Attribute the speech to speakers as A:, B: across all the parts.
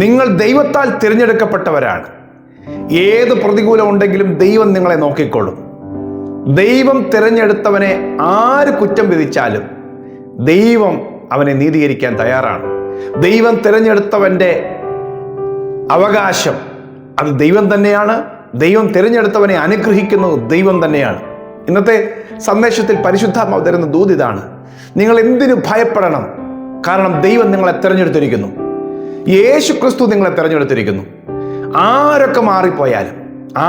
A: നിങ്ങൾ ദൈവത്താൽ തിരഞ്ഞെടുക്കപ്പെട്ടവരാണ്. ഏത് പ്രതികൂലം ഉണ്ടെങ്കിലും ദൈവം നിങ്ങളെ നോക്കിക്കൊള്ളും. ദൈവം തിരഞ്ഞെടുത്തവനെ ആര് കുറ്റം വിധിച്ചാലും ദൈവം അവനെ നീതീകരിക്കാൻ തയ്യാറാണ്. ദൈവം തിരഞ്ഞെടുത്തവൻ്റെ അവകാശം അത് ദൈവം തന്നെയാണ്. ദൈവം തിരഞ്ഞെടുത്തവനെ അനുഗ്രഹിക്കുന്നത് ദൈവം തന്നെയാണ്. ഇന്നത്തെ സന്ദേശത്തിൽ പരിശുദ്ധാത്മാവ് തരുന്ന ദൂത് ഇതാണ്: നിങ്ങൾ എന്തിനു ഭയപ്പെടണം? കാരണം ദൈവം നിങ്ങളെ തിരഞ്ഞെടുത്തിരിക്കുന്നു. യേശു ക്രിസ്തു നിങ്ങളെ തിരഞ്ഞെടുത്തിരിക്കുന്നു. ആരൊക്കെ മാറിപ്പോയാലും,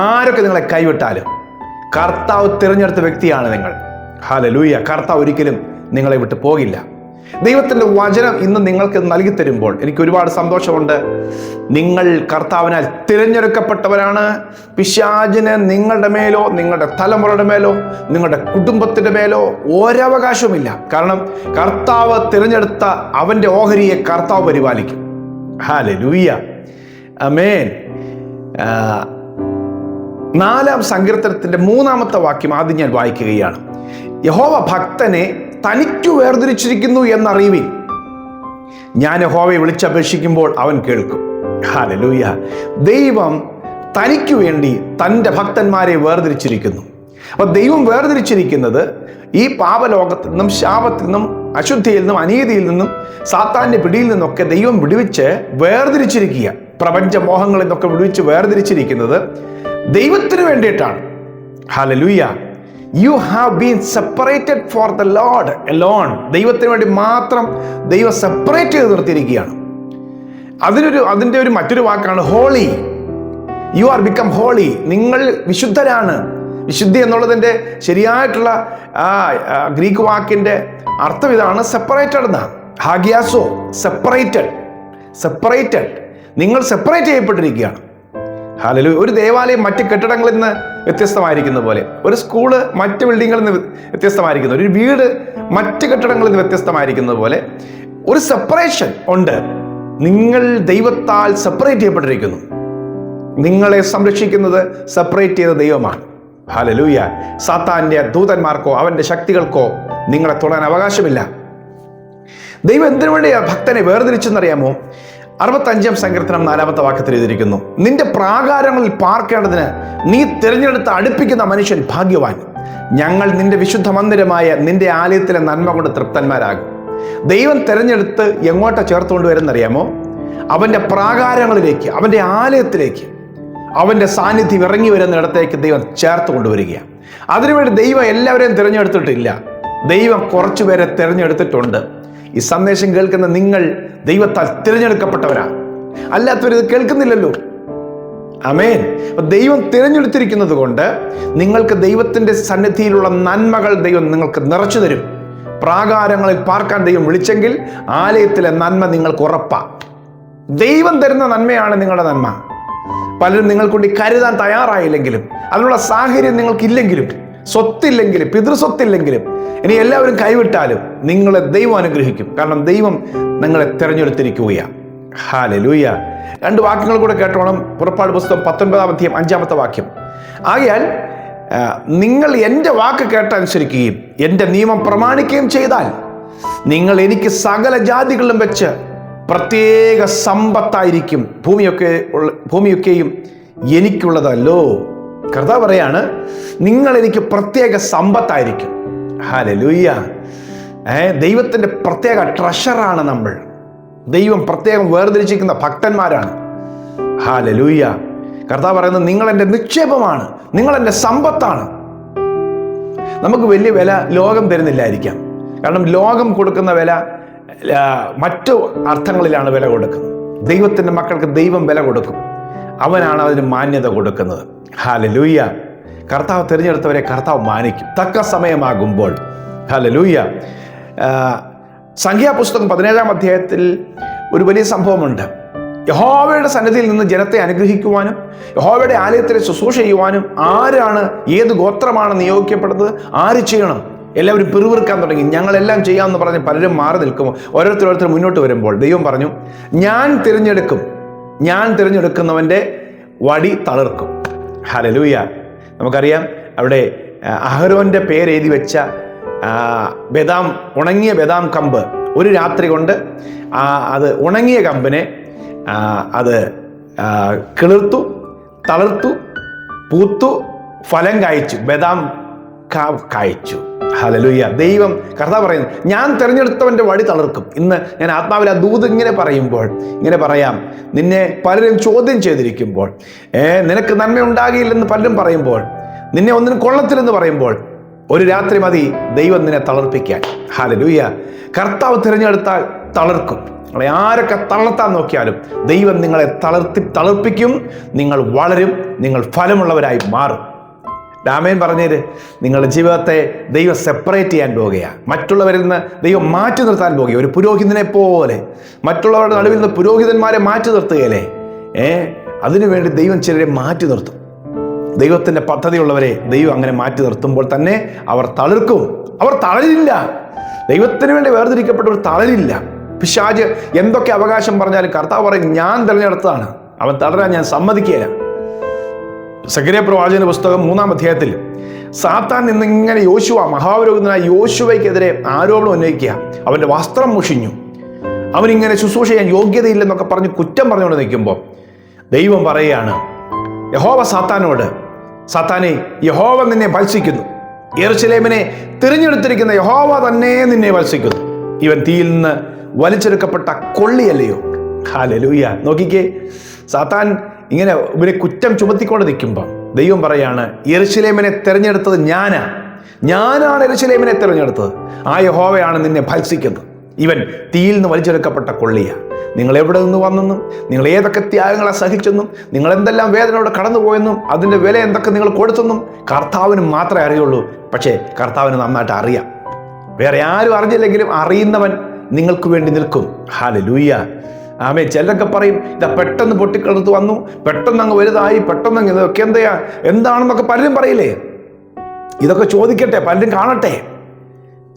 A: ആരൊക്കെ നിങ്ങളെ കൈവിട്ടാലും, കർത്താവ് തിരഞ്ഞെടുത്ത വ്യക്തിയാണ് നിങ്ങൾ. ഹല്ലേലൂയ! കർത്താവ് ഒരിക്കലും നിങ്ങളെ വിട്ടു പോകില്ല. ദൈവത്തിൻ്റെ വചനം ഇന്ന് നിങ്ങൾക്ക് നൽകി തരുമ്പോൾ എനിക്ക് ഒരുപാട് സന്തോഷമുണ്ട്. നിങ്ങൾ കർത്താവിനാൽ തിരഞ്ഞെടുക്കപ്പെട്ടവരാണ്. പിശാചിന് നിങ്ങളുടെ മേലോ, നിങ്ങളുടെ തലമുറയുടെ മേലോ, നിങ്ങളുടെ കുടുംബത്തിൻ്റെ മേലോ ഒരവകാശവുമില്ല. കാരണം കർത്താവ് തിരഞ്ഞെടുത്ത അവൻ്റെ ഓഹരിയെ കർത്താവ് പരിപാലിക്കും. ഹല്ലേലൂയ! ആമേൻ. 4-ാം സങ്കീർത്തനത്തിൻ്റെ 3-ാമത്തെ വാക്യം ആദ്യം ഞാൻ വായിക്കുകയാണ്. യഹോവ ഭക്തനെ തനിക്കു വേർതിരിച്ചിരിക്കുന്നു എന്നറിയുവിൻ. ഞാൻ യഹോവയെ വിളിച്ചപേക്ഷിക്കുമ്പോൾ അവൻ കേൾക്കും. ഹല്ലേലൂയ! ദൈവം തനിക്കു വേണ്ടി തൻ്റെ ഭക്തന്മാരെ വേർതിരിച്ചിരിക്കുന്നു. അപ്പോൾ ദൈവം വേർതിരിച്ചിരിക്കുന്നത് ഈ പാപലോകത്തിൽ നിന്നും, ശാപത്തിൽ നിന്നും, അശുദ്ധിയിൽ നിന്നും, അനീതിയിൽ നിന്നും, സാത്താന്റെ പിടിയിൽ നിന്നൊക്കെ ദൈവം വിടുവിച്ച് വേർതിരിച്ചിരിക്കുക. പ്രപഞ്ച മോഹങ്ങളിൽ നിന്നൊക്കെ വിടുവിച്ച് വേർതിരിച്ചിരിക്കുന്നത് ദൈവത്തിന് വേണ്ടിയിട്ടാണ്. Hallelujah! You have been separated for the Lord alone. ദൈവത്തിന് വേണ്ടി മാത്രം ദൈവം സെപ്പറേറ്റ് ചെയ്ത് നിർത്തിയിരിക്കുകയാണ്. അതിൻ്റെ ഒരു മറ്റൊരു വാക്കാണ് holy. You are become holy. നിങ്ങൾ വിശുദ്ധരാണ്. വിശുദ്ധി എന്നുള്ളതിൻ്റെ ശരിയായിട്ടുള്ള ഗ്രീക്ക് വാക്കിൻ്റെ അർത്ഥം ഇതാണ്, സെപ്പറേറ്റഡ് എന്നാണ്. ഹാഗിയാസോ, സെപ്പറേറ്റഡ്. നിങ്ങൾ സെപ്പറേറ്റ് ചെയ്യപ്പെട്ടിരിക്കുകയാണ്. ഹല്ലേലൂയ! ഒരു ദേവാലയം മറ്റ് കെട്ടിടങ്ങളിൽ നിന്ന് വ്യത്യസ്തമായിരിക്കുന്ന പോലെ, ഒരു സ്കൂള് മറ്റ് ബിൽഡിങ്ങുകളിൽ നിന്ന് വ്യത്യസ്തമായിരിക്കുന്നു, ഒരു വീട് മറ്റ് കെട്ടിടങ്ങളിൽ നിന്ന് വ്യത്യസ്തമായിരിക്കുന്നത് പോലെ ഒരു സെപ്പറേഷൻ ഉണ്ട്. നിങ്ങൾ ദൈവത്താൽ സെപ്പറേറ്റ് ചെയ്യപ്പെട്ടിരിക്കുന്നു. നിങ്ങളെ സംരക്ഷിക്കുന്നത് സെപ്പറേറ്റ് ചെയ്ത ദൈവമാണ്. ഹല്ലേലൂയ! സാത്താന്റെ ദൂതന്മാർക്കോ അവന്റെ ശക്തികൾക്കോ നിങ്ങളെ തൊടാൻ അവകാശമില്ല. ദൈവം എന്തിനു വേണ്ടിയാണ് ഭക്തനെ വേർതിരിച്ചെന്നറിയാമോ? 65-ാം സങ്കീർത്തനം 4-ാമത്തെ വാക്യത്തിൽ എഴുതിയിരിക്കുന്നു: നിന്റെ പ്രാകാരങ്ങളിൽ പാർക്കേണ്ടതിന് നീ തിരഞ്ഞെടുത്ത് അടുപ്പിക്കുന്ന മനുഷ്യൻ ഭാഗ്യവാൻ. ഞങ്ങൾ നിന്റെ വിശുദ്ധ മന്ദിരമായ നിന്റെ ആലയത്തിലെ നന്മ കൊണ്ട് തൃപ്തന്മാരാകും. ദൈവം തിരഞ്ഞെടുത്ത് എങ്ങോട്ടാ ചേർത്തുകൊണ്ടുവരുന്നറിയാമോ? അവൻ്റെ പ്രാകാരങ്ങളിലേക്ക്, അവൻ്റെ ആലയത്തിലേക്ക്, അവൻ്റെ സാന്നിധ്യം ഇറങ്ങി വരുന്നിടത്തേക്ക് ദൈവം ചേർത്ത് കൊണ്ടുവരികയാണ്. അതിനുവേണ്ടി ദൈവം എല്ലാവരെയും തിരഞ്ഞെടുത്തിട്ടില്ല. ദൈവം കുറച്ചുപേരെ തിരഞ്ഞെടുത്തിട്ടുണ്ട്. ഈ സന്ദേശം കേൾക്കുന്ന നിങ്ങൾ ദൈവത്താൽ തിരഞ്ഞെടുക്കപ്പെട്ടവരാ. അല്ലാത്തവരിത് കേൾക്കുന്നില്ലല്ലോ. ആമേൻ. ദൈവം തിരഞ്ഞെടുത്തിരിക്കുന്നത് കൊണ്ട് നിങ്ങൾക്ക് ദൈവത്തിൻ്റെ സന്നിധിയിലുള്ള നന്മകൾ ദൈവം നിങ്ങൾക്ക് നിറച്ചു തരും. പ്രാകാരങ്ങളിൽ പാർക്കാൻ ദൈവം വിളിച്ചെങ്കിൽ ആലയത്തിലെ നന്മ നിങ്ങൾക്ക് ഉറപ്പാണ്. ദൈവം തരുന്ന നന്മയാണ് നിങ്ങളുടെ നന്മ. പലരും നിങ്ങൾക്കൊണ്ട് കരുതാൻ തയ്യാറായില്ലെങ്കിലും, അതിനുള്ള സാഹചര്യം നിങ്ങൾക്കില്ലെങ്കിലും, സ്വത്തില്ലെങ്കിലും, പിതൃസ്വത്തില്ലെങ്കിലും, ഇനി എല്ലാവരും കൈവിട്ടാലും നിങ്ങളെ ദൈവം അനുഗ്രഹിക്കും. കാരണം ദൈവം നിങ്ങളെ തിരഞ്ഞെടുത്തിരിക്കുകയാണ്. ഹല്ലേലൂയ! 2 വാക്യങ്ങൾ കൂടെ കേട്ടോണം. പുറപ്പാട് പുസ്തകം 19-ാം അധ്യായം 5-ാമത്തെ വാക്യം: ആകയാൽ നിങ്ങൾ എൻ്റെ വാക്ക് കേട്ടനുസരിക്കുകയും എൻ്റെ നിയമം പ്രമാണിക്കുകയും ചെയ്താൽ നിങ്ങൾ എനിക്ക് സകല ജാതികളിലും വെച്ച് പ്രത്യേക സമ്പത്തായിരിക്കും. ഭൂമിയൊക്കെയും എനിക്കുള്ളതല്ലോ. കർത്താവ് പറയാണ്, നിങ്ങൾ എനിക്ക് പ്രത്യേക സമ്പത്തായിരിക്കും. ഹല്ലേലൂയ! ദൈവത്തിൻ്റെ പ്രത്യേക ട്രഷറാണ് നമ്മൾ. ദൈവം പ്രത്യേകം വേർതിരിച്ചിരിക്കുന്ന ഭക്തന്മാരാണ്. ഹല്ലേലൂയ! കർത്താവ് പറയുന്നത്, നിങ്ങൾ എൻ്റെ നിക്ഷേപമാണ്, നിങ്ങൾ എൻ്റെ സമ്പത്താണ്. നമുക്ക് വലിയ വില ലോകം തരുന്നില്ലായിരിക്കാം. കാരണം ലോകം കൊടുക്കുന്ന വില മറ്റു അർത്ഥങ്ങളിലാണ് വില കൊടുക്കുന്നത്. ദൈവത്തിൻ്റെ മക്കൾക്ക് ദൈവം വില കൊടുക്കും. അവനാണ് അതിന് മാന്യത കൊടുക്കുന്നത്. ഹല്ലേലൂയ! കർത്താവ് തിരഞ്ഞെടുത്തവരെ കർത്താവ് മാനിക്കും തക്ക സമയമാകുമ്പോൾ. ഹല്ലേലൂയ! സംഖ്യാപുസ്തകം 17-ാം അധ്യായത്തിൽ ഒരു വലിയ സംഭവമുണ്ട്. യഹോവയുടെ സന്നിധിയിൽ നിന്ന് ജനത്തെ അനുഗ്രഹിക്കുവാനും യഹോവയുടെ ആലയത്തിൽ ശുശ്രൂഷ ചെയ്യുവാനും ആരാണ്, ഏത് ഗോത്രമാണ് നിയോഗിക്കപ്പെടുന്നത്, ആര് ചെയ്യണം? എല്ലാവരും പിറുവിറുക്കാൻ തുടങ്ങി. ഞങ്ങളെല്ലാം ചെയ്യാമെന്ന് പറഞ്ഞ് പലരും മാറി നിൽക്കുമോ? ഓരോരുത്തർ മുന്നോട്ട് വരുമ്പോൾ ദൈവം പറഞ്ഞു, ഞാൻ തിരഞ്ഞെടുക്കുന്നവൻ്റെ വടി തളിർക്കും. ഹല്ലേലൂയ! നമുക്കറിയാം, അവിടെ അഹരോന്റെ പേര് എഴുതി വെച്ച ഉണങ്ങിയ ബദാം കമ്പ് ഒരു രാത്രി കൊണ്ട് അത് ഉണങ്ങിയ കമ്പിനെ അത് കിളിർത്തു, തളിർത്തു, പൂത്തു, ഫലം കായ്ച്ചു, ബദാം കായ്ച്ചു. ഹല്ലേലൂയ. ദൈവം കർത്താവ് പറയുന്നു, ഞാൻ തിരഞ്ഞെടുത്തവൻ്റെ വഴി തളിർക്കും. ഇന്ന് ഞാൻ ആത്മാവിൽ ആ ദൂത് ഇങ്ങനെ പറയുമ്പോൾ ഇങ്ങനെ പറയാം, നിന്നെ പലരും ചോദ്യം ചെയ്തിരിക്കുമ്പോൾ, നിനക്ക് നന്മ ഉണ്ടാകില്ലെന്ന് പലരും പറയുമ്പോൾ, നിന്നെ ഒന്നിനും കൊള്ളത്തില്ലെന്ന് പറയുമ്പോൾ, ഒരു രാത്രി മതി ദൈവം നിന്നെ തളർപ്പിക്കാൻ. ഹല്ലേലൂയ. കർത്താവ് തിരഞ്ഞെടുത്താൽ തളർക്കും. നിങ്ങളെ ആരൊക്കെ തളർത്താൻ നോക്കിയാലും ദൈവം നിങ്ങളെ തളർപ്പിക്കും. നിങ്ങൾ വളരും, നിങ്ങൾ ഫലമുള്ളവരായി മാറും. രാമേൻ പറഞ്ഞേര്, നിങ്ങളുടെ ജീവിതത്തെ ദൈവം സെപ്പറേറ്റ് ചെയ്യാൻ പോകുകയാണ്. മറ്റുള്ളവരിൽ നിന്ന് ദൈവം മാറ്റി നിർത്താൻ പോകുക. ഒരു പുരോഹിതനെ പോലെ മറ്റുള്ളവരുടെ നടുവിൽ നിന്ന് പുരോഹിതന്മാരെ മാറ്റി നിർത്തുകയല്ലേ. അതിനുവേണ്ടി ദൈവം ചിലരെ മാറ്റി നിർത്തും. ദൈവത്തിൻ്റെ പദ്ധതിയുള്ളവരെ ദൈവം അങ്ങനെ മാറ്റി നിർത്തുമ്പോൾ തന്നെ അവർ തളിർക്കും. അവർ തളരില്ല. ദൈവത്തിന് വേണ്ടി വേർതിരിക്കപ്പെട്ടവർ തളരില്ല. പിശാച് എന്തൊക്കെ അവകാശം പറഞ്ഞാലും കർത്താവ് പറയും, ഞാൻ തിരഞ്ഞെടുത്തതാണ്, അവൻ തളരാൻ ഞാൻ സമ്മതിക്കുകയില്ല. സഖറിയ പ്രവാചകന്റെ പുസ്തകം 3-ാം അധ്യായത്തിൽ സാത്താൻ ഇന്നിങ്ങനെ മഹാപുരോഹിതനായ യോശുവയ്ക്കെതിരെ ആരോപണം ഉന്നയിക്കുക. അവൻ്റെ വസ്ത്രം മുഷിഞ്ഞു, അവനിങ്ങനെ ശുശ്രൂഷ ചെയ്യാൻ യോഗ്യതയില്ലെന്നൊക്കെ പറഞ്ഞ് കുറ്റം പറഞ്ഞുകൊണ്ട് നിൽക്കുമ്പോൾ ദൈവം പറയുകയാണ് യഹോവ സാത്താനോട്, സാത്താനെ, യഹോവ നിന്നെ ഭത്സിക്കുന്നു. യെരൂശലേമിനെ തിരഞ്ഞെടുത്തിരിക്കുന്ന യഹോവ തന്നെ നിന്നെ ഭത്സിക്കുന്നു. ഇവൻ തീയിൽ നിന്ന് വലിച്ചെടുക്കപ്പെട്ട കൊള്ളിയല്ലയോ. ഹല്ലേലൂയ. നോക്കിക്കേ, സാത്താൻ ഇങ്ങനെ ഇവരെ കുറ്റം ചുമത്തിക്കൊണ്ട് നിൽക്കുമ്പോൾ ദൈവം പറയാണ്, യെരൂശലേമിനെ തിരഞ്ഞെടുത്തത് ഞാനാണ് യെരൂശലേമിനെ തിരഞ്ഞെടുത്തത്. ആ യഹോവയാണ് നിന്നെ ഭത്സിക്കുന്നത്. ഇവൻ തീയിൽ നിന്ന് വലിച്ചെടുക്കപ്പെട്ട കൊള്ളിയ. നിങ്ങൾ എവിടെ നിന്ന് വന്നെന്നും, നിങ്ങൾ ഏതൊക്കെ ത്യാഗങ്ങളെ സഹിച്ചെന്നും, നിങ്ങൾ എന്തെല്ലാം വേദനയോടെ കടന്നുപോയെന്നും, അതിൻ്റെ വില എന്തൊക്കെ നിങ്ങൾ കൊടുത്തെന്നും കർത്താവിന് മാത്രമേ അറിയുള്ളൂ. പക്ഷേ കർത്താവിന് നന്നായിട്ട് അറിയാം. വേറെ ആരും അറിഞ്ഞില്ലെങ്കിലും അറിയുന്നവൻ നിങ്ങൾക്ക് വേണ്ടി നിൽക്കും. ഹല്ലേലൂയ. ആമേൻ. ചിലരൊക്കെ പറയും, ഇതാ പെട്ടെന്ന് പൊട്ടിക്കളത്ത് വന്നു, പെട്ടെന്ന് അങ്ങ് വലുതായി, പെട്ടെന്ന് ഇതൊക്കെ എന്താണെന്നൊക്കെ പലരും പറയില്ലേ. ഇതൊക്കെ ചോദിക്കട്ടെ, പലരും കാണട്ടെ.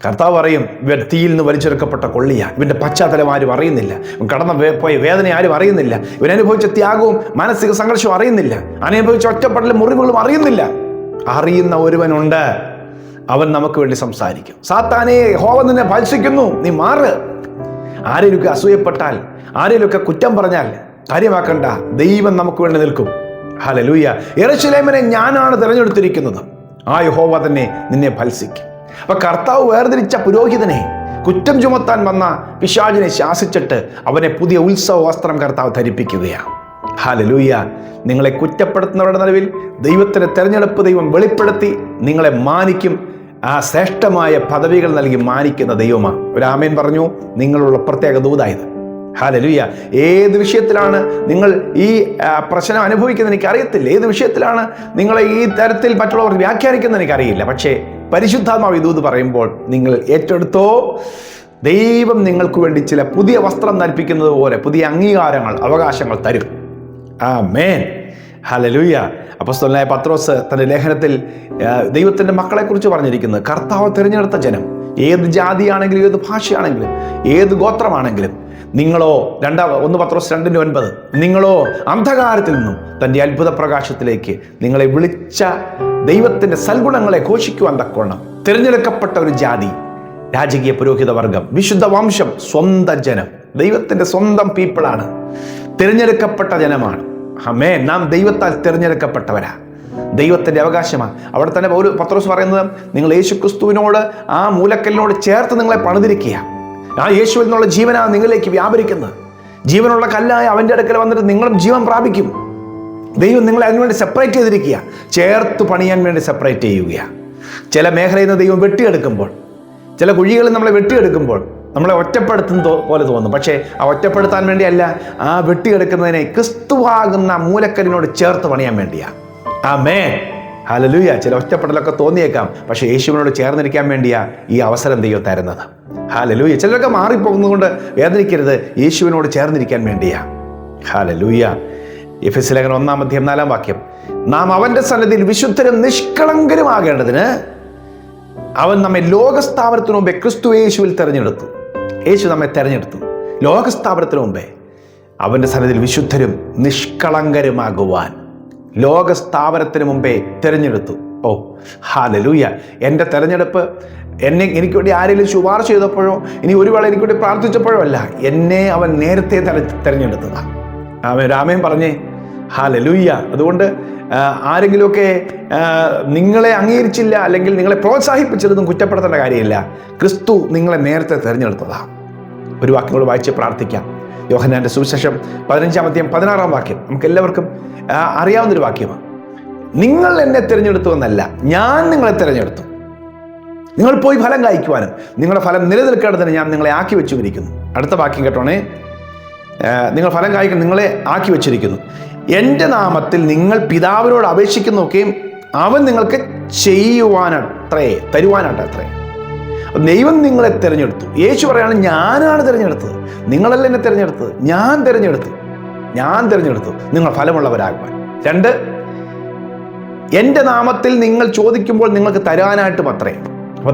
A: കർത്താവ് പറയും, ഇവൻ തീയിൽ നിന്ന് വലിച്ചെടുക്കപ്പെട്ട കൊള്ളിയ. ഇവൻ്റെ പശ്ചാത്തലം ആരും അറിയുന്നില്ല. ഇവൻ കടന്നു പോയ വേദന ആരും അറിയുന്നില്ല. ഇവൻ അനുഭവിച്ച ത്യാഗവും മാനസിക സംഘർഷവും അറിയുന്നില്ല. അനുഭവിച്ച ഒറ്റപ്പെടലും മുറിവുകളും അറിയുന്നില്ല. അറിയുന്ന ഒരുവനുണ്ട്, അവൻ നമുക്ക് വേണ്ടി സംസാരിക്കും. സാത്താനെ, യഹോവ നിന്നെ ഭത്സിക്കുന്നു, നീ മാറ്. ആരെയൊക്കെ അസൂയപ്പെട്ടാൽ, ആരെയൊക്കെ കുറ്റം പറഞ്ഞാൽ കാര്യമാക്കണ്ട, ദൈവം നമുക്ക് വേണ്ടി നിൽക്കും. ഹല്ലേലൂയ. യെരൂശലേമിനെ ഞാനാണ് തിരഞ്ഞെടുത്തിരിക്കുന്നത്, ആ യഹോവ തന്നെ നിന്നെ ഭത്സിക്കും. അപ്പൊ കർത്താവ് വേർതിരിച്ച പുരോഹിതനെ കുറ്റം ചുമത്താൻ വന്ന പിശാചിനെ ശാസിച്ചിട്ട് അവനെ പുതിയ ഉത്സവ വസ്ത്രം കർത്താവ് ധരിപ്പിക്കുകയാണ്. ഹല്ലേലൂയ. നിങ്ങളെ കുറ്റപ്പെടുത്തുന്നവരുടെ നടുവിൽ ദൈവത്തിന്റെ തെരഞ്ഞെടുപ്പ് ദൈവം വെളിപ്പെടുത്തി നിങ്ങളെ മാനിക്കും. ആ ശ്രേഷ്ഠമായ പദവികൾ നൽകി മാനിക്കുന്ന ദൈവമാണ്. ഒരു ആമേൻ പറഞ്ഞു. നിങ്ങളുള്ള പ്രത്യേക ദൂതായത്. ഹല്ലേലൂയ. ഏത് വിഷയത്തിലാണ് നിങ്ങൾ ഈ പ്രശ്നം അനുഭവിക്കുന്നത് എനിക്കറിയത്തില്ല. ഏത് വിഷയത്തിലാണ് നിങ്ങളെ ഈ തരത്തിൽ മറ്റുള്ളവർ വ്യാഖ്യാനിക്കുന്നത് എനിക്കറിയില്ല. പക്ഷേ പരിശുദ്ധാത്മാവ് ദൂത് പറയുമ്പോൾ നിങ്ങൾ ഏറ്റെടുത്തോ. ദൈവം നിങ്ങൾക്ക് വേണ്ടി ചില പുതിയ വസ്ത്രം ധരിപ്പിക്കുന്നത് പോലെ പുതിയ അംഗീകാരങ്ങൾ, അവകാശങ്ങൾ തരും. ആമേൻ. ഹല്ലേലൂയ. അപ്പോസ്തലനായ പത്രോസ് തൻ്റെ ലേഖനത്തിൽ ദൈവത്തിൻ്റെ മക്കളെക്കുറിച്ച് പറഞ്ഞിരിക്കുന്നത്, കർത്താവ് തിരഞ്ഞെടുത്ത ജനം, ഏത് ജാതിയാണെങ്കിലും, ഏത് ഭാഷയാണെങ്കിലും, ഏത് ഗോത്രമാണെങ്കിലും, നിങ്ങളോ 1 പത്രോസ് 2:9, നിങ്ങളോ അന്ധകാരത്തിൽ നിന്നും തൻ്റെ അത്ഭുത പ്രകാശത്തിലേക്ക് നിങ്ങളെ വിളിച്ച ദൈവത്തിൻ്റെ സൽഗുണങ്ങളെ ഘോഷിക്കുവാൻ തക്കവണ്ണം തിരഞ്ഞെടുക്കപ്പെട്ട ഒരു ജാതി, രാജകീയ പുരോഹിത വർഗം, വിശുദ്ധ വംശം, സ്വന്തം ജനം, ദൈവത്തിൻ്റെ സ്വന്തം പീപ്പിളാണ്, തിരഞ്ഞെടുക്കപ്പെട്ട ജനമാണ്. ആമേൻ. നാം ദൈവത്താൽ തിരഞ്ഞെടുക്കപ്പെട്ടവരാ, ദൈവത്തിൻ്റെ അവകാശമാണ്. അവിടെ തന്നെ പത്രോസ് പറയുന്നത്, നിങ്ങൾ യേശുക്രിസ്തുവിനോട്, ആ മൂലക്കലിനോട് ചേർത്ത് നിങ്ങളെ പണിതിരിക്കുക. ആ യേശുവിൽ നിന്നുള്ള ജീവനാണ് നിങ്ങളിലേക്ക് വ്യാപരിക്കുന്നത്. ജീവനുള്ള കല്ലായ അവൻ്റെ അടുക്കൽ വന്നിട്ട് നിങ്ങളും ജീവൻ പ്രാപിക്കും. ദൈവം നിങ്ങളെ അതിനുവേണ്ടി സെപ്പറേറ്റ് ചെയ്തിരിക്കുക, ചേർത്ത് പണിയാൻ വേണ്ടി സെപ്പറേറ്റ് ചെയ്യുകയാണ്. ചില മേഖലയിൽ നിന്ന് ദൈവം വെട്ടിയെടുക്കുമ്പോൾ, ചില കുഴികളിൽ നമ്മളെ വെട്ടിയെടുക്കുമ്പോൾ നമ്മളെ ഒറ്റപ്പെടുത്തുന്ന പോലെ തോന്നും. പക്ഷേ ആ ഒറ്റപ്പെടുത്താൻ വേണ്ടിയല്ല, ആ വെട്ടിയെടുക്കുന്നതിനെ ക്രിസ്തുവാകുന്ന മൂലക്കലിനോട് ചേർത്ത് പണിയാൻ വേണ്ടിയാണ്. ആമേൻ. ഹല്ലേലൂയ. ചില ഒറ്റപ്പെടലൊക്കെ തോന്നിയേക്കാം, പക്ഷേ യേശുവിനോട് ചേർന്നിരിക്കാൻ വേണ്ടിയാ ഈ അവസരം ദൈവം തരുന്നത്. ഹല്ലേലൂയ. ചിലരൊക്കെ മാറിപ്പോകുന്നതുകൊണ്ട് വേദനിക്കരുത്, യേശുവിനോട് ചേർന്നിരിക്കാൻ വേണ്ടിയാ. ഹല്ലേലൂയ. എഫെസ്യ ലേഖനം 1-ാം അധ്യായം 4-ാം വാക്യം, നാം അവന്റെ സന്നിധിയിൽ വിശുദ്ധരും നിഷ്കളങ്കരുമാകേണ്ടതിന് അവൻ നമ്മെ ലോകസ്ഥാപനത്തിനു മുമ്പേ ക്രിസ്തു യേശുവിൽ തെരഞ്ഞെടുത്തു. യേശു നമ്മെ തെരഞ്ഞെടുത്തു ലോകസ്ഥാപനത്തിനു മുമ്പേ അവന്റെ സന്നിധിയിൽ വിശുദ്ധരും നിഷ്കളങ്കരുമാകുവാൻ. ലോകസ്ഥാപനത്തിന് മുമ്പേ തിരഞ്ഞെടുത്തു. ഓ ഹല്ലേലൂയ. എൻ്റെ തെരഞ്ഞെടുപ്പ് എനിക്ക് വേണ്ടി ആരെങ്കിലും ശുപാർശ ചെയ്തപ്പോഴോ, ഇനി ഒരു വേള എനിക്ക് വേണ്ടി പ്രാർത്ഥിച്ചപ്പോഴോ അല്ല, എന്നെ അവൻ നേരത്തെ തിരഞ്ഞെടുത്തതാണ്. രാമേൻ പറഞ്ഞേ ഹല്ലേലൂയ. അതുകൊണ്ട് ആരെങ്കിലുമൊക്കെ നിങ്ങളെ അംഗീകരിച്ചില്ല അല്ലെങ്കിൽ നിങ്ങളെ പ്രോത്സാഹിപ്പിച്ചതൊന്നും കുറ്റപ്പെടുത്തേണ്ട കാര്യമില്ല. ക്രിസ്തു നിങ്ങളെ നേരത്തെ തിരഞ്ഞെടുത്തതാണ്. ഒരു വാക്യം കൂടെ വായിച്ച് പ്രാർത്ഥിക്കാം. യോഹന്നാന്റെ സുവിശേഷം 15-16 വാക്യം നമുക്ക് എല്ലാവർക്കും അറിയാവുന്നൊരു വാക്യമാണ്. നിങ്ങൾ എന്നെ തിരഞ്ഞെടുത്തു എന്നല്ല, ഞാൻ നിങ്ങളെ തിരഞ്ഞെടുത്തു. നിങ്ങൾ പോയി ഫലം കായ്ക്കുവാനും നിങ്ങളുടെ ഫലം നിലനിൽക്കേണ്ടതിന് ഞാൻ നിങ്ങളെ ആക്കി വെച്ചിരിക്കുന്നു. അടുത്ത വാക്യം കേട്ടോണേ. നിങ്ങൾ ഫലം കായ്ക്കാൻ നിങ്ങളെ ആക്കി വെച്ചിരിക്കുന്നു. എൻ്റെ നാമത്തിൽ നിങ്ങൾ പിതാവിനോട് അപേക്ഷിക്കുന്നതൊക്കെയും അവൻ നിങ്ങൾക്ക് തരുവാനാട്ടത്രേ. ദൈവം നിങ്ങളെ തിരഞ്ഞെടുത്തു. യേശു പറയാണ്, ഞാനാണ് തിരഞ്ഞെടുത്തത്, നിങ്ങളല്ല എന്നെ തിരഞ്ഞെടുത്തത്, ഞാൻ തിരഞ്ഞെടുത്തു നിങ്ങൾ ഫലമുള്ളവരാകുവാൻ. 2, എൻ്റെ നാമത്തിൽ നിങ്ങൾ ചോദിക്കുമ്പോൾ നിങ്ങൾക്ക് തരാനായിട്ടും അത്രേ. അപ്പൊ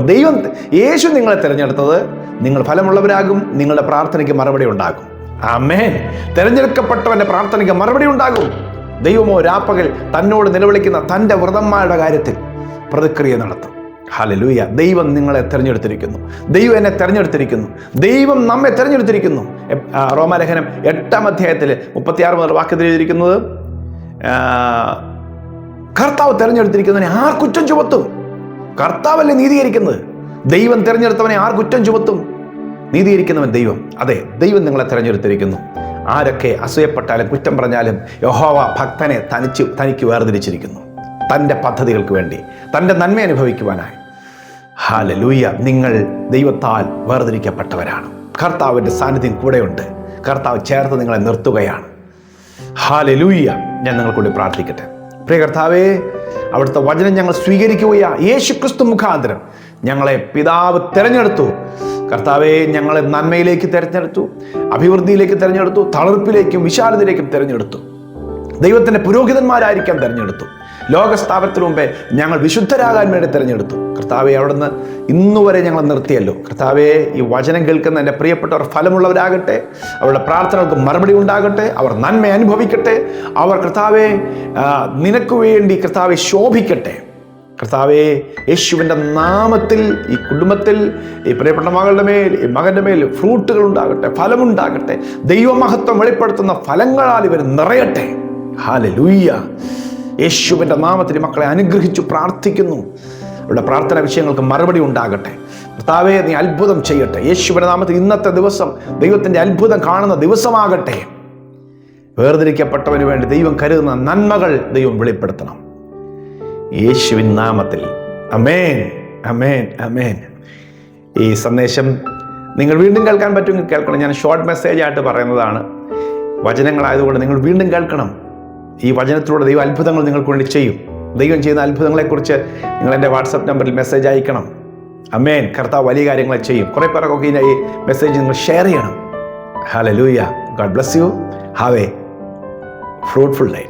A: യേശു നിങ്ങളെ തിരഞ്ഞെടുത്തത് നിങ്ങൾ ഫലമുള്ളവരാകും, നിങ്ങളുടെ പ്രാർത്ഥനയ്ക്ക് മറുപടി ഉണ്ടാകും. ആമേൻ. തിരഞ്ഞെടുക്കപ്പെട്ടവന്റെ പ്രാർത്ഥനയ്ക്ക് മറുപടി ഉണ്ടാകും. ദൈവമോ രാപ്പകൽ തന്നോട് നിലവിളിക്കുന്ന തൻ്റെ വ്രതന്മാരുടെ കാര്യത്തിൽ പ്രതിക്രിയ നടത്തും. ഹല്ലേലൂയ. ദൈവം നിങ്ങളെ തിരഞ്ഞെടുത്തിരിക്കുന്നു. ദൈവം എന്നെ തിരഞ്ഞെടുത്തിരിക്കുന്നു. ദൈവം നമ്മെ തിരഞ്ഞെടുത്തിരിക്കുന്നു. റോമാലേഖനം 8-ാം അധ്യായത്തിൽ 36 മുതൽ വാക്യത്തിൽ എഴുതിയിരിക്കുന്നത്, കർത്താവ് തിരഞ്ഞെടുത്തിരിക്കുന്നവനെ ആർ കുറ്റം ചുമത്തും? കർത്താവല്ലേ നീതീകരിക്കുന്നത്. ദൈവം തിരഞ്ഞെടുത്തവനെ ആർ കുറ്റം ചുമത്തും? നീതീകരിക്കുന്നവൻ ദൈവം. അതെ, ദൈവം നിങ്ങളെ തിരഞ്ഞെടുത്തിരിക്കുന്നു. ആരൊക്കെ അസൂയപ്പെട്ടാലും കുറ്റം പറഞ്ഞാലും യഹോവ ഭക്തനെ തനിക്ക് വേർതിരിച്ചിരിക്കുന്നു, തൻ്റെ പദ്ധതികൾക്ക് വേണ്ടി, തൻ്റെ നന്മ അനുഭവിക്കുവാനായി. ഹല്ലേലൂയ. നിങ്ങൾ ദൈവത്താൽ വേർതിരിക്കപ്പെട്ടവരാണ്. കർത്താവിൻ്റെ സാന്നിധ്യം കൂടെയുണ്ട്. കർത്താവ് ചേർത്ത് നിങ്ങളെ നിർത്തുകയാണ്. ഹല്ലേലൂയ. ഞാൻ നിങ്ങൾക്കൂടി പ്രാർത്ഥിക്കട്ടെ. പ്രിയ കർത്താവേ, അവിടുത്തെ വചനം ഞങ്ങൾ സ്വീകരിക്കുകയാണ്. യേശുക്രിസ്തു മുഖാന്തരം ഞങ്ങളെ പിതാവ് തിരഞ്ഞെടുത്തു. കർത്താവെ, ഞങ്ങളെ നന്മയിലേക്ക് തിരഞ്ഞെടുത്തു, അഭിവൃദ്ധിയിലേക്ക് തിരഞ്ഞെടുത്തു, തളർപ്പിലേക്കും വിശാലതയിലേക്കും തിരഞ്ഞെടുത്തു. ദൈവത്തിൻ്റെ പുരോഹിതന്മാരായിരിക്കാൻ തിരഞ്ഞെടുത്തു. ലോകസ്ഥാപനത്തിന് മുമ്പേ ഞങ്ങൾ വിശുദ്ധരാകാൻ വേണ്ടി തിരഞ്ഞെടുത്തു. കർത്താവെ, അവിടുന്ന് ഇന്നുവരെ ഞങ്ങൾ നിർത്തിയല്ലോ. കർത്താവെ, ഈ വചനം കേൾക്കുന്ന എൻ്റെ പ്രിയപ്പെട്ടവർ ഫലമുള്ളവരാകട്ടെ, അവരുടെ പ്രാർത്ഥനകൾക്ക് മറുപടി ഉണ്ടാകട്ടെ, അവർ നന്മ അനുഭവിക്കട്ടെ, അവർ കർത്താവെ നിനക്ക് വേണ്ടി കർത്താവെ ശോഭിക്കട്ടെ. കർത്താവേ, യേശുവിൻ്റെ നാമത്തിൽ ഈ കുടുംബത്തിൽ, ഈ പ്രിയപ്പെട്ട മകളുടെ മേൽ, ഈ മകൻ്റെ മേൽ ഫ്രൂട്ടുകൾ ഉണ്ടാകട്ടെ, ഫലമുണ്ടാകട്ടെ. ദൈവമഹത്വം വെളിപ്പെടുത്തുന്ന ഫലങ്ങളാൽ ഇവർ നിറയട്ടെ. ഹല്ലേലൂയ. യേശുവിൻ്റെ നാമത്തിൽ മക്കളെ അനുഗ്രഹിച്ചു പ്രാർത്ഥിക്കുന്നു. അവരുടെ പ്രാർത്ഥന വിഷയങ്ങൾക്ക് മറുപടി ഉണ്ടാകട്ടെ. കർത്താവേ, നീ അത്ഭുതം ചെയ്യട്ടെ. യേശുവിൻ്റെ നാമത്തിൽ ഇന്നത്തെ ദിവസം ദൈവത്തിൻ്റെ അത്ഭുതം കാണുന്ന ദിവസമാകട്ടെ. വേർതിരിക്കപ്പെട്ടവന് വേണ്ടി ദൈവം കരുതുന്ന നന്മകൾ ദൈവം വെളിപ്പെടുത്തണം. യേശുവിൻ നാമത്തിൽ അമേൻ, അമേൻ, അമേൻ. ഈ സന്ദേശം നിങ്ങൾ വീണ്ടും കേൾക്കാൻ പറ്റുമെങ്കിൽ കേൾക്കണം. ഞാൻ ഷോർട്ട് മെസ്സേജ് ആയിട്ട് പറയുന്നതാണ്. വചനങ്ങളായതുകൊണ്ട് നിങ്ങൾ വീണ്ടും കേൾക്കണം. ഈ വചനത്തിലൂടെ ദൈവം അത്ഭുതങ്ങൾ നിങ്ങൾക്ക് വേണ്ടി ചെയ്യും. ദൈവം ചെയ്യുന്ന അത്ഭുതങ്ങളെക്കുറിച്ച് നിങ്ങൾ എൻ്റെ വാട്സപ്പ് നമ്പറിൽ മെസ്സേജ് അയക്കണം. അമേൻ. കർത്താവ് വലിയ കാര്യങ്ങൾ ചെയ്യും. കുറേ പേർക്കൊക്കെ ഈ മെസ്സേജ് നിങ്ങൾ ഷെയർ ചെയ്യണം. Hallelujah. God bless you. Have A fruitful day.